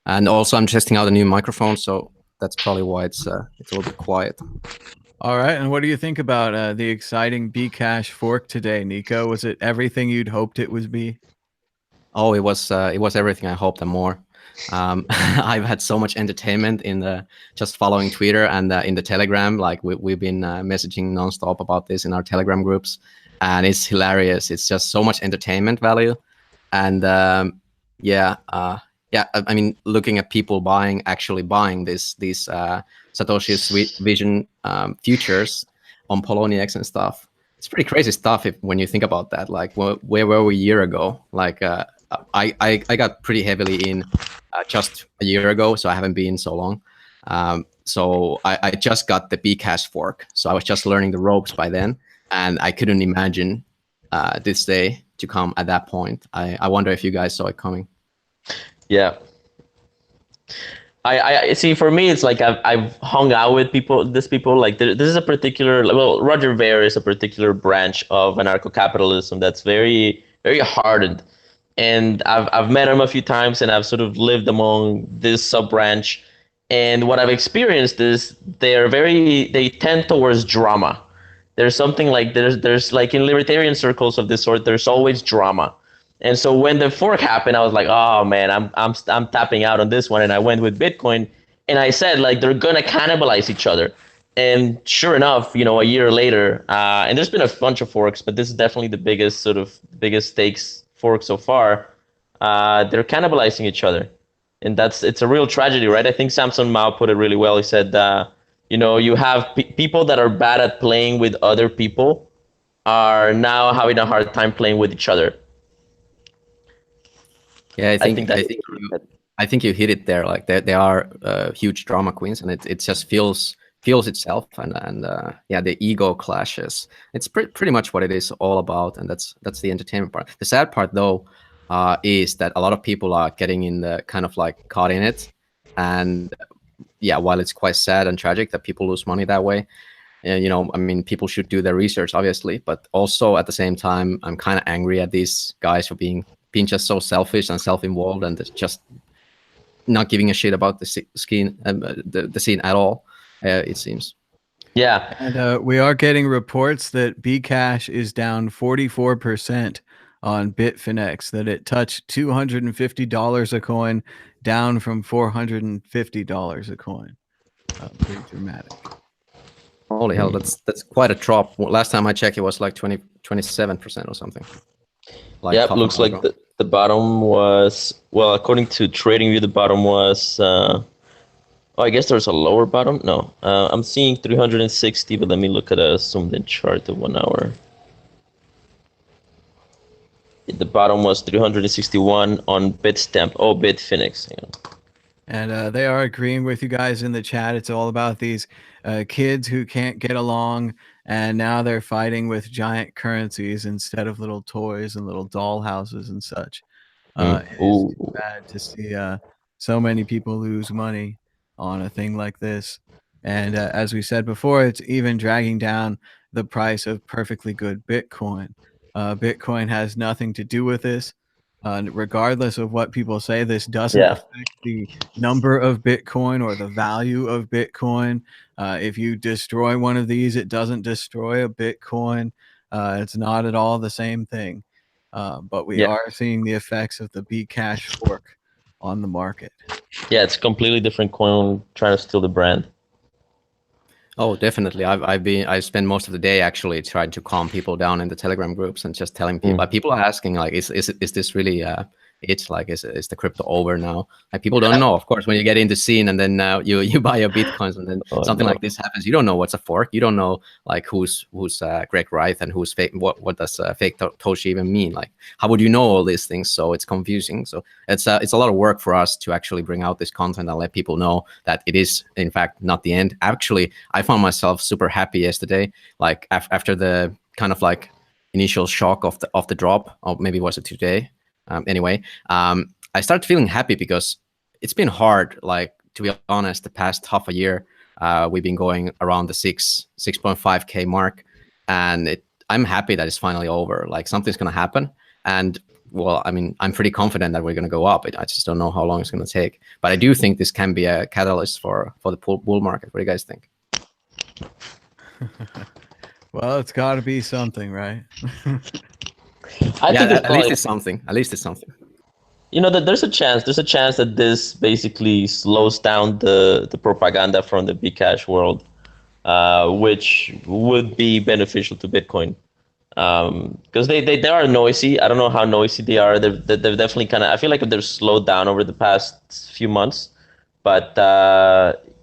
And also, I'm testing out a new microphone, so that's probably why it's a little bit quiet. All right. And what do you think about the exciting Bcash fork today, Nico? Was it everything you'd hoped it would be? Oh, it was everything I hoped and more. I've had so much entertainment in just following Twitter and in the Telegram. Like we've been messaging nonstop about this in our Telegram groups, and it's hilarious. It's just so much entertainment value, and I mean, looking at people actually buying these Satoshis Vision futures on Poloniex and stuff. It's pretty crazy stuff when you think about that. Like, where were we a year ago? Like, I got pretty heavily in just a year ago, so I haven't been so long. So I just got the Bcash fork, so I was just learning the ropes by then, and I couldn't imagine this day to come at that point. I wonder if you guys saw it coming. Yeah. I see. For me, it's like I've hung out with people. This is a particular. Well, Roger Ver is a particular branch of anarcho-capitalism that's very, very hardened, and I've met him a few times, and I've sort of lived among this sub branch. And what I've experienced is they tend towards drama. There's something like there's like in libertarian circles of this sort, there's always drama. And so when the fork happened, I was like, oh man, I'm tapping out on this one. And I went with Bitcoin, and I said, like, they're gonna cannibalize each other. And sure enough, a year later, and there's been a bunch of forks, but this is definitely the biggest stakes fork so far. They're cannibalizing each other, and it's a real tragedy, right? I think Samson Mao put it really well. He said, you have people that are bad at playing with other people are now having a hard time playing with each other. Yeah, I think that I think you hit it there. Like they are huge drama queens, and it just feels itself, and yeah, the ego clashes. It's pretty much what it is all about, and that's the entertainment part. The sad part, though, is that a lot of people are getting in the kind of like caught in it, and yeah, while it's quite sad and tragic that people lose money that way, you know, I mean, people should do their research, obviously, but also at the same time, I'm kind of angry at these guys for being just so selfish and self-involved and just not giving a shit about the scene, the scene at all. It seems. Yeah, And we are getting reports that Bcash is down 44% on Bitfinex, that it touched $250 a coin, down from $450 a coin. Pretty dramatic. Holy hell, that's quite a drop. Last time I checked, it was like 27% or something. Like yep. Looks like the bottom was, well, according to TradingView, the bottom was. Oh, I guess there's a lower bottom. No, I'm seeing 360, but let me look at a zoomed-in chart of 1 hour. The bottom was 361 on Bitstamp. Oh, Bitfinex. Hang on. And they are agreeing with you guys in the chat. It's all about these kids who can't get along, and now they're fighting with giant currencies instead of little toys and little doll houses and such. It is too bad to see so many people lose money on a thing like this. And as we said before, it's even dragging down the price of perfectly good Bitcoin. Bitcoin has nothing to do with this. Regardless of what people say, this doesn't affect the number of Bitcoin or the value of Bitcoin. If you destroy one of these, it doesn't destroy a Bitcoin. It's not at all the same thing. But we are seeing the effects of the Bcash fork on the market. Yeah, it's a completely different coin trying to steal the brand. Oh, definitely. I spend most of the day actually trying to calm people down in the Telegram groups and just telling people. Like, people are asking, like, is this really it's like, is the crypto over now? Like, people don't know. Of course, when you get in the scene and then you buy your bitcoins and then something like this happens, you don't know what's a fork. You don't know like who's Greg Wright and who's fake. What does fake Toshi even mean? Like, how would you know all these things? So it's confusing. So it's a lot of work for us to actually bring out this content and let people know that it is in fact not the end. Actually, I found myself super happy yesterday, like after the kind of like initial shock of the drop, or maybe was it today? Anyway, I started feeling happy because it's been hard. Like, to be honest, the past half a year, we've been going around the 6.5K mark, and I'm happy that it's finally over. Like, something's gonna happen, and well, I mean, I'm pretty confident that we're gonna go up. I just don't know how long it's gonna take, but I do think this can be a catalyst for the bull market. What do you guys think? Well, it's got to be something, right? I think at least it's something. At least it's something. You know, that there's a chance that this basically slows down the propaganda from the Bcash world, which would be beneficial to Bitcoin, because they are noisy. I don't know how noisy they are. They've definitely kind of, I feel like they're slowed down over the past few months, but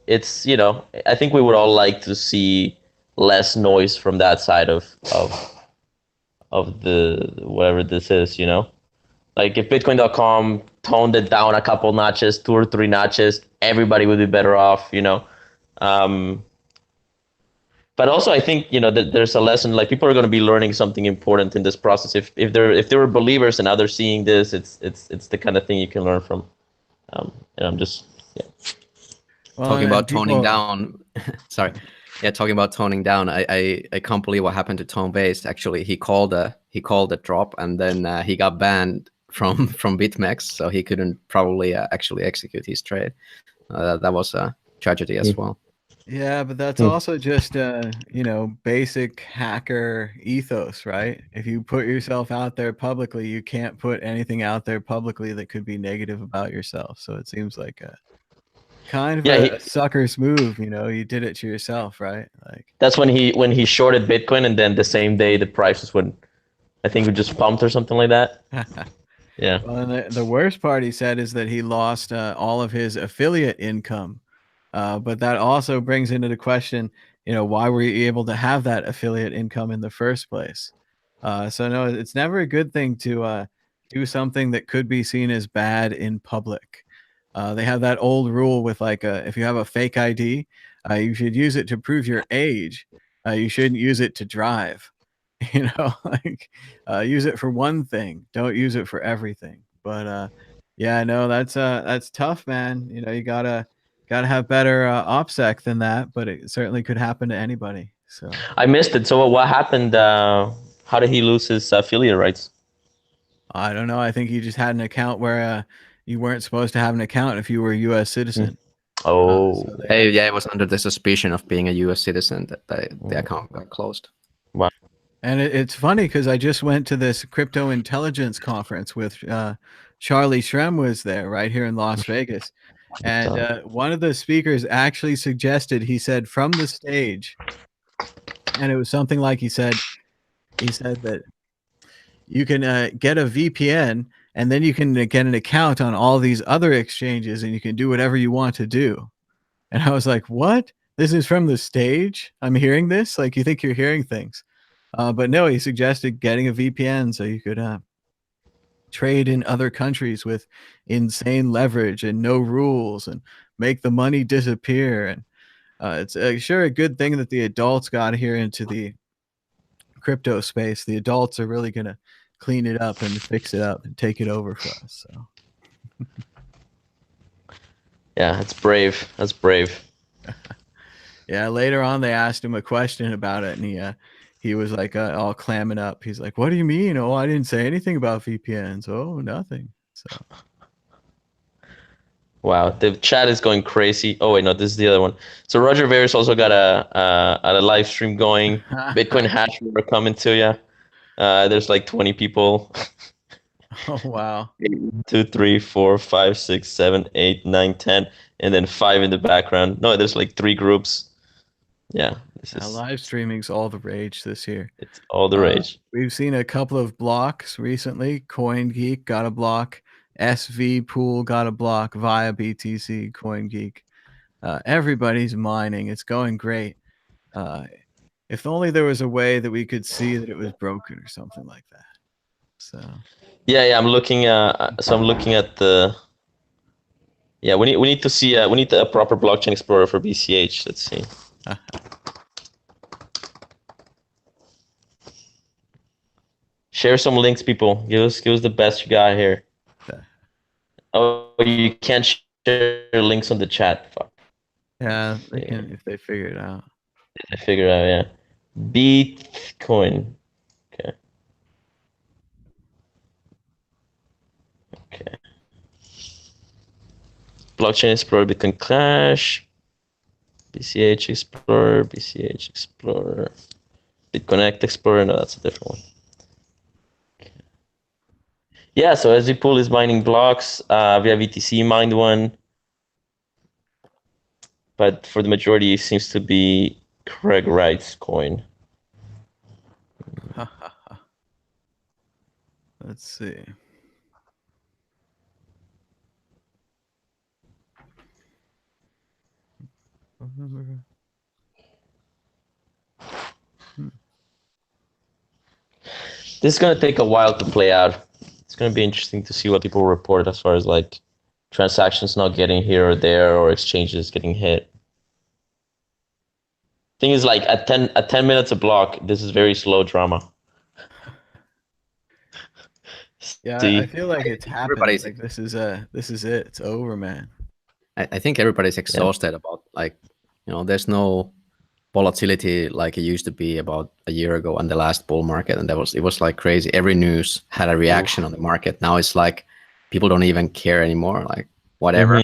it's, you know, I think we would all like to see less noise from that side of the whatever this is, you know. Like, if Bitcoin.com toned it down a couple notches, 2 or 3 notches, everybody would be better off, you know. But also, I think, you know, that there's a lesson. Like, people are going to be learning something important in this process. If they were believers and now they're seeing this, it's the kind of thing you can learn from. And I'm just Well, talking about toning people... down. Sorry. Yeah, talking about toning down, I can't believe what happened to Tone Base. Actually, he called a drop, and then he got banned from BitMEX, so he couldn't probably actually execute his trade. That was a tragedy as well. Yeah, but that's also just you know, basic hacker ethos, right? If you put yourself out there publicly, you can't put anything out there publicly that could be negative about yourself. So it seems like a kind of a sucker's move, you know. You did it to yourself, right? Like, that's when he shorted Bitcoin, and then the same day the prices would, I think, it just pumped or something like that. Yeah. Well, and the worst part, he said, is that he lost all of his affiliate income. But that also brings into the question, you know, why were you able to have that affiliate income in the first place? So no, it's never a good thing to do something that could be seen as bad in public. They have that old rule with like if you have a fake ID, you should use it to prove your age. You shouldn't use it to drive. You know, like use it for one thing. Don't use it for everything. But yeah, no, that's tough, man. You know, you gotta have better OPSEC than that, but it certainly could happen to anybody. So I missed it. So what happened? How did he lose his affiliate rights? I don't know. I think you just had an account where you weren't supposed to have an account if you were a U.S. citizen. Oh, So they Hey, yeah, it was under the suspicion of being a U.S. citizen that the account got closed. wow. And it's funny because I just went to this crypto intelligence conference with Charlie Shrem was there right here in Las Vegas. And one of the speakers actually suggested, he said from the stage, and it was something like he said that you can get a VPN and then you can get an account on all these other exchanges and you can do whatever you want to do. And I was like, what? This is from the stage? I'm hearing this? Like, you think you're hearing things. But no, he suggested getting a VPN so you could trade in other countries with insane leverage and no rules and make the money disappear. And it's sure a good thing that the adults got here into the crypto space. The adults are really going to clean it up and fix it up and take it over for us. So Yeah, that's brave. That's brave. yeah, later on they asked him a question about it, and he was like all clamming up. He's like, "What do you mean? Oh, I didn't say anything about VPNs. Oh, nothing." So Wow, the chat is going crazy. Oh wait, no, this is the other one. So Roger Veris also got a live stream going. Bitcoin hash we're coming to you. There's like 20 people. oh wow. 2, 3, 4, 5, 6, 7, 8, 9, 10, and then 5 in the background. No, there's like 3 groups. Yeah, this is Live streaming's all the rage this year. it's all the rage. We've seen a couple of blocks recently. CoinGeek got a block. SV Pool got a block via BTC. CoinGeek. Everybody's mining. It's going great. If only there was a way that we could see that it was broken or something like that. So Yeah, I'm looking. So I'm looking at the. Yeah, we need to see. We need a proper blockchain explorer for BCH. Let's see. Share some links, people. Give us the best you got here. Oh, you can't share links on the chat. Fuck. yeah, they can if they figure it out. I figured out. Yeah, Bitcoin. Okay. Okay. Blockchain Explorer, Bitcoin Cash, BCH Explorer, BCH Explorer, BitConnect Explorer. No, that's a different one. Okay. Yeah, so SV Pool is mining blocks. Via VTC mined one. But for the majority, it seems to be Craig Wright's coin. Let's see. This is going to take a while to play out. It's going to be interesting to see what people report as far as like transactions not getting here or there or exchanges getting hit. Thing is, like at 10 minutes a block, this is very slow drama. Yeah, See? I feel like it's happened. Like this is it. It's over, man. I think everybody's exhausted about, like, you know, there's no volatility like it used to be about a year ago in the last bull market, and it was like crazy. Every news had a reaction on the market. Now it's like people don't even care anymore. Like whatever,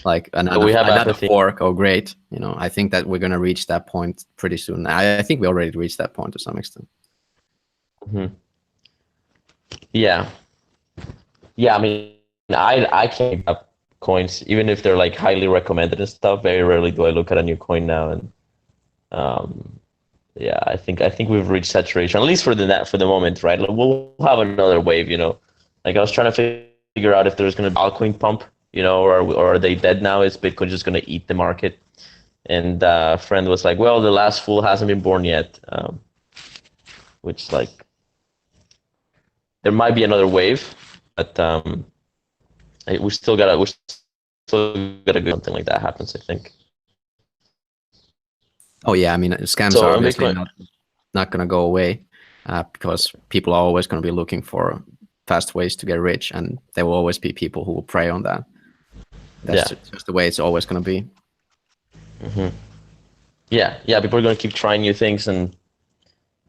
like another fork. Oh, great. You know, I think that we're gonna reach that point pretty soon. I think we already reached that point to some extent. Yeah. I mean, I can't give up coins even if they're like highly recommended and stuff. Very rarely do I look at a new coin now, and yeah, I think we've reached saturation, at least for the moment, right? Like, we'll have another wave, you know. Like I was trying to figure out if there's going to be altcoin pump, you know, or are they dead now? Is Bitcoin just going to eat the market? And a friend was like, well, the last fool hasn't been born yet, which like there might be another wave, we still gotta do something like that happens, I think. Oh yeah, I mean, scams So are on obviously Bitcoin, not going to go away because people are always going to be looking for fast ways to get rich, and there will always be people who will prey on that. That's just the way it's always going to be. yeah, people are gonna keep trying new things, and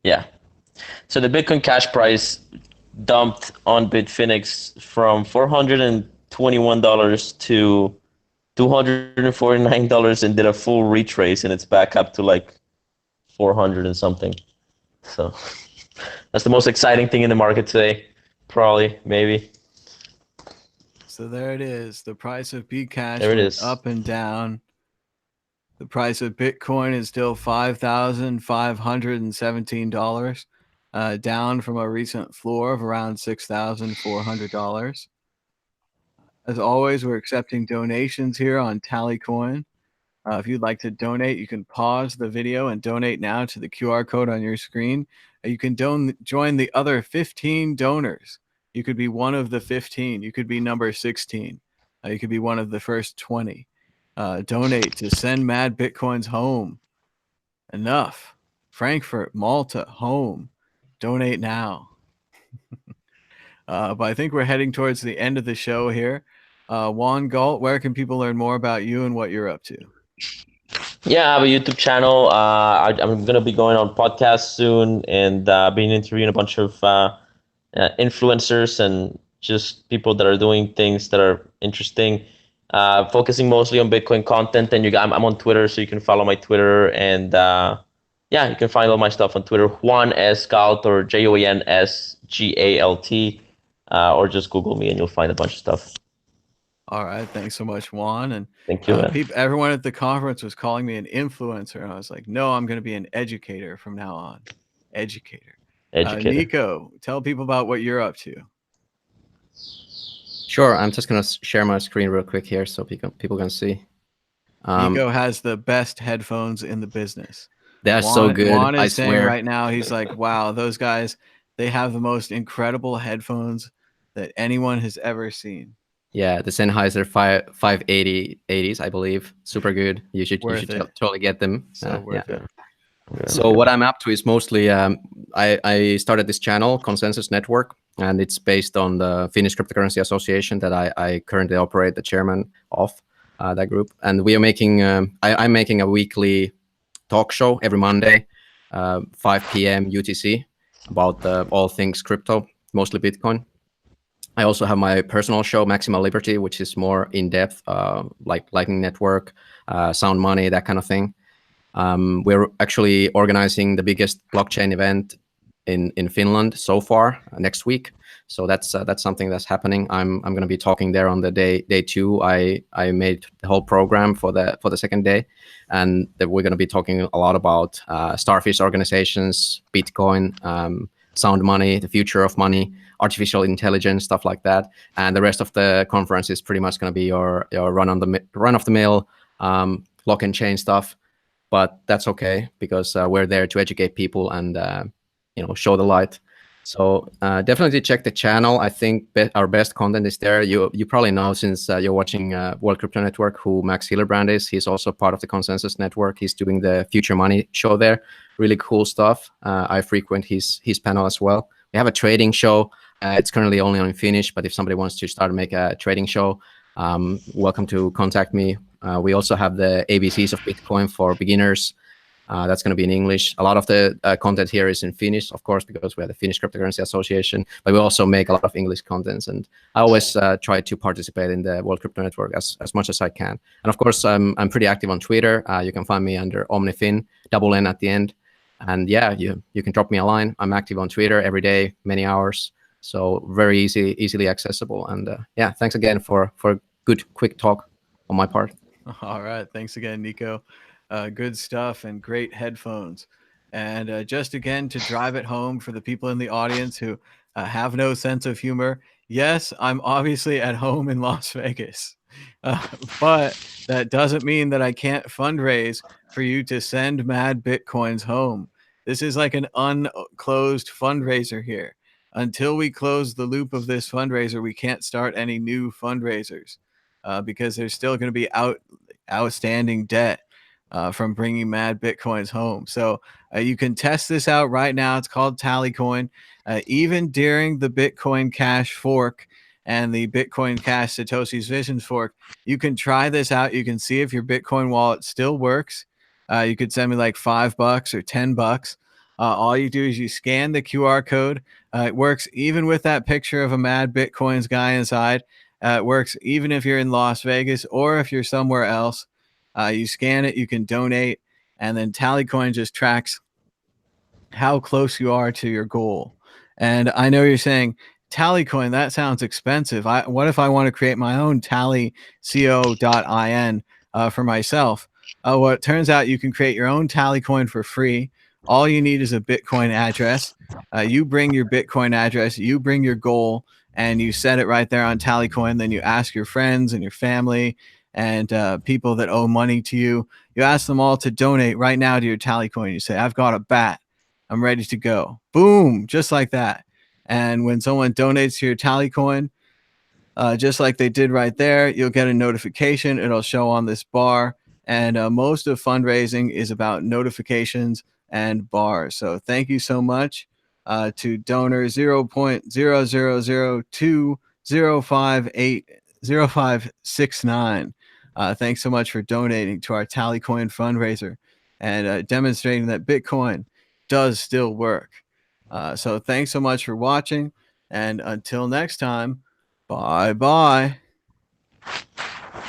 yeah. So the Bitcoin Cash price dumped on Bitfinex from $421 to $249 and did a full retrace, and it's back up to like 400 and something. So that's the most exciting thing in the market today, probably, maybe. So there it is. The price of Bcash There it went is. up and down. The price of Bitcoin is still $5,517, down from a recent floor of around $6,400. As always, we're accepting donations here on Tallycoin. If you'd like to donate, you can pause the video and donate now to the QR code on your screen. You can join the other 15 donors. You could be one of the 15. You could be number 16. You could be one of the first 20. Donate to send Mad Bitcoins home. Enough. Frankfurt, Malta, home. Donate now. But I think we're heading towards the end of the show here. Juan Galt, where can people learn more about you and what you're up to? Yeah, I have a YouTube channel. I'm gonna be going on podcasts soon, and being interviewing a bunch of influencers and just people that are doing things that are interesting. Focusing mostly on Bitcoin content, and I'm on Twitter, so you can follow my Twitter, and yeah, you can find all my stuff on Twitter. Juan S Galt or JOANSGALT, or just Google me, and you'll find a bunch of stuff. All right, thanks so much, Juan. And thank you. Everyone at the conference was calling me an influencer, and I was like, no, I'm going to be an educator from now on. Educator. Nico, tell people about what you're up to. Sure, I'm just going to share my screen real quick here so people can see. Nico has the best headphones in the business. They're so good. Juan is saying right now, he's like, wow, those guys, they have the most incredible headphones that anyone has ever seen. Yeah, the Sennheiser 580s, I believe. Super good. You should totally get them. So worth it. So what I'm up to is mostly, I started this channel, Consensus Network, and it's based on the Finnish Cryptocurrency Association that I currently operate, the chairman of that group. And we are making, I'm making a weekly talk show every Monday, 5 p.m. UTC, about all things crypto, mostly Bitcoin. I also have my personal show, Maximal Liberty, which is more in-depth, like Lightning Network, Sound Money, that kind of thing. We're actually organizing the biggest blockchain event in Finland so far next week. So that's something that's happening. I'm going to be talking there on the day 2. I made the whole program for the second day, and we're going to be talking a lot about starfish organizations, Bitcoin, sound money, the future of money, artificial intelligence, stuff like that. And the rest of the conference is pretty much going to be your run of the mill block and chain stuff. But that's okay because we're there to educate people and show the light. So definitely check the channel. I think our best content is there. You probably know, since you're watching World Crypto Network, who Max Hillerbrand is. He's also part of the Consensus Network. He's doing the Future Money show there. Really cool stuff. I frequent his panel as well. We have a trading show. It's currently only on Finnish, but if somebody wants to start to make a trading show, welcome to contact me. We also have the ABCs of Bitcoin for beginners. That's going to be in English. A lot of the content here is in Finnish, of course, because we have the Finnish Cryptocurrency Association, but we also make a lot of English contents. And I always try to participate in the World Crypto Network as much as I can. And of course, I'm pretty active on Twitter. You can find me under OmniFin, double N at the end. And yeah, you can drop me a line. I'm active on Twitter every day, many hours. So very easily accessible. And yeah, thanks again for a good, quick talk on my part. All right. Thanks again, Nico. Good stuff and great headphones. And just again, to drive it home for the people in the audience who have no sense of humor. Yes, I'm obviously at home in Las Vegas, but that doesn't mean that I can't fundraise for you to send Mad Bitcoins home. This is like an unclosed fundraiser here. until we close the loop of this fundraiser, we can't start any new fundraisers because there's still going to be outstanding debt from bringing mad Bitcoins home. So you can test this out right now. It's called Tallycoin. Even during the Bitcoin Cash fork and the Bitcoin Cash Satoshi's Visions fork, you can try this out. You can see if your Bitcoin wallet still works. You could send me like $5 or $10. All you do is you scan the QR code. It works even with that picture of a mad Bitcoins guy inside. It works even if you're in Las Vegas or if you're somewhere else. You scan it, you can donate, and then Tallycoin just tracks how close you are to your goal. And I know you're saying, Tallycoin, that sounds expensive. What if I want to create my own tallyco.in for myself? Well, it turns out you can create your own Tallycoin for free. All you need is a Bitcoin address. You bring your Bitcoin address, you bring your goal, and you set it right there on Tallycoin. Then you ask your friends and your family and people that owe money to you. You ask them all to donate right now to your Tallycoin. You say, I've got a bat. I'm ready to go. Boom, just like that. And when someone donates to your Tallycoin, just like they did right there, you'll get a notification. It'll show on this bar. And most of fundraising is about notifications and bars. So thank you so much to donor 0.000205800569. Thanks so much for donating to our Tallycoin fundraiser and demonstrating that Bitcoin does still work. So thanks so much for watching. And until next time, bye-bye.